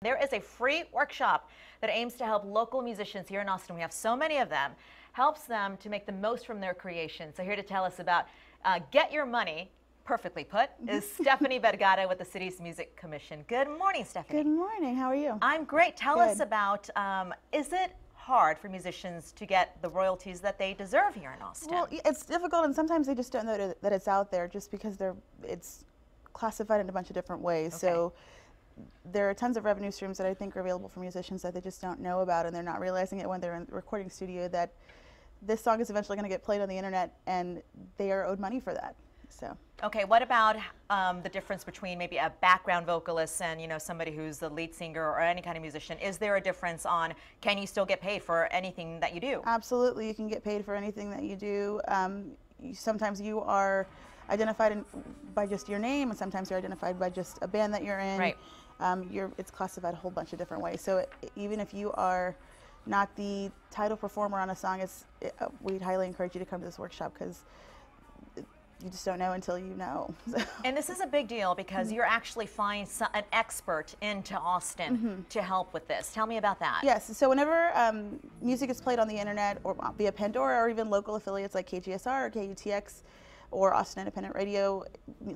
There is a free workshop that aims to help local musicians here in Austin. We have so many of them, helps them to make the most from their creation. So here to tell us about Get Your Money, perfectly put, is Stephanie Vergara with the City's Music Commission. Good morning, Stephanie. Good morning. How are you? I'm great. Tell us about, is it hard for musicians to get the royalties that they deserve here in Austin? Well, it's difficult, and sometimes they just don't know that it's out there just because it's classified in a bunch of different ways. Okay. So there are tons of revenue streams that I think are available for musicians that they just don't know about, and they're not realizing it when they're in the recording studio, that this song is eventually going to get played on the internet and they are owed money for that. So. Okay, what about the difference between maybe a background vocalist and somebody who's the lead singer or any kind of musician? Is there a difference on, can you still get paid for anything that you do? Absolutely, you can get paid for anything that you do. Sometimes you are identified by just your name, and sometimes you're identified by just a band that you're in. Right. It's classified a whole bunch of different ways. So even if you are not the title performer on a song, we'd highly encourage you to come to this workshop, because you just don't know until you know. And this is a big deal because you're actually flying an expert into Austin to help with this. Tell me about that. Yes, so whenever music is played on the internet or via Pandora, or even local affiliates like KGSR or KUTX or Austin Independent Radio,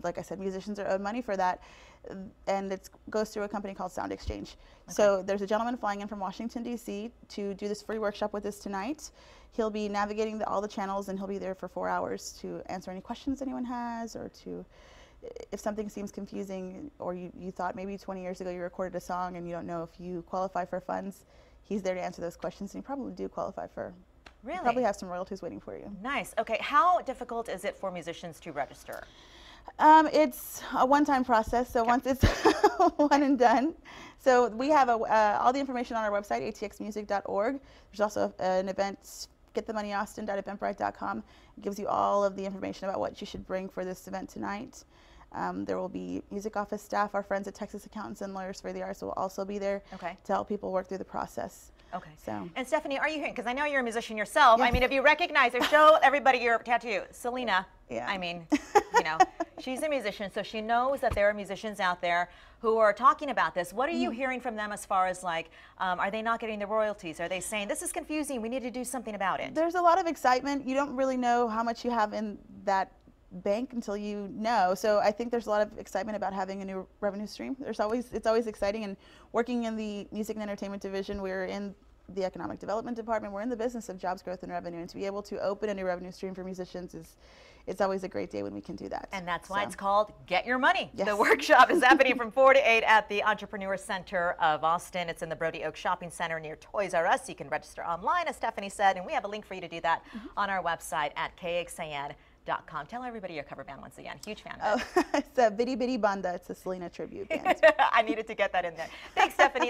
like I said, musicians are owed money for that, and it goes through a company called Sound Exchange. Okay. So there's a gentleman flying in from Washington, D.C. to do this free workshop with us tonight. He'll be navigating all the channels, and he'll be there for 4 hours to answer any questions anyone has, or if something seems confusing, or you thought maybe 20 years ago you recorded a song and you don't know if you qualify for funds. He's there to answer those questions, and you probably do qualify for. Really? You probably have some royalties waiting for you. Nice. Okay, how difficult is it for musicians to register? It's a one-time process, so once it's one and done. So we have all the information on our website, atxmusic.org. There's also an event, getthemoneyaustin.eventbrite.com. It gives you all of the information about what you should bring for this event tonight. There will be music office staff. Our friends at Texas Accountants and Lawyers for the Arts will also be there to help people work through the process. Okay. So. And Stephanie, are you hearing, because I know you're a musician yourself, Yes. I mean, if you recognize or show everybody your tattoo, Selena, yeah. I mean, she's a musician, so she knows that there are musicians out there who are talking about this. What are you hearing from them as far as are they not getting the royalties? Are they saying, this is confusing, we need to do something about it? There's a lot of excitement. You don't really know how much you have in that bank until you know. So I think there's a lot of excitement about having a new revenue stream. It's always exciting, and working in the music and entertainment division, we're in the economic development department. We're in the business of jobs growth and revenue, and to be able to open a new revenue stream for musicians it's always a great day when we can do that. And that's why it's called Get Your Money. Yes. The workshop is happening from 4 to 8 at the Entrepreneur Center of Austin. It's in the Brody Oak Shopping Center near Toys R Us. You can register online, as Stephanie said, and we have a link for you to do that on our website at kxan.com. Tell everybody your cover band once again. Huge fan of it. It's a Bitty Bitty Banda. It's a Selena tribute band. I needed to get that in there. Thanks, Stephanie.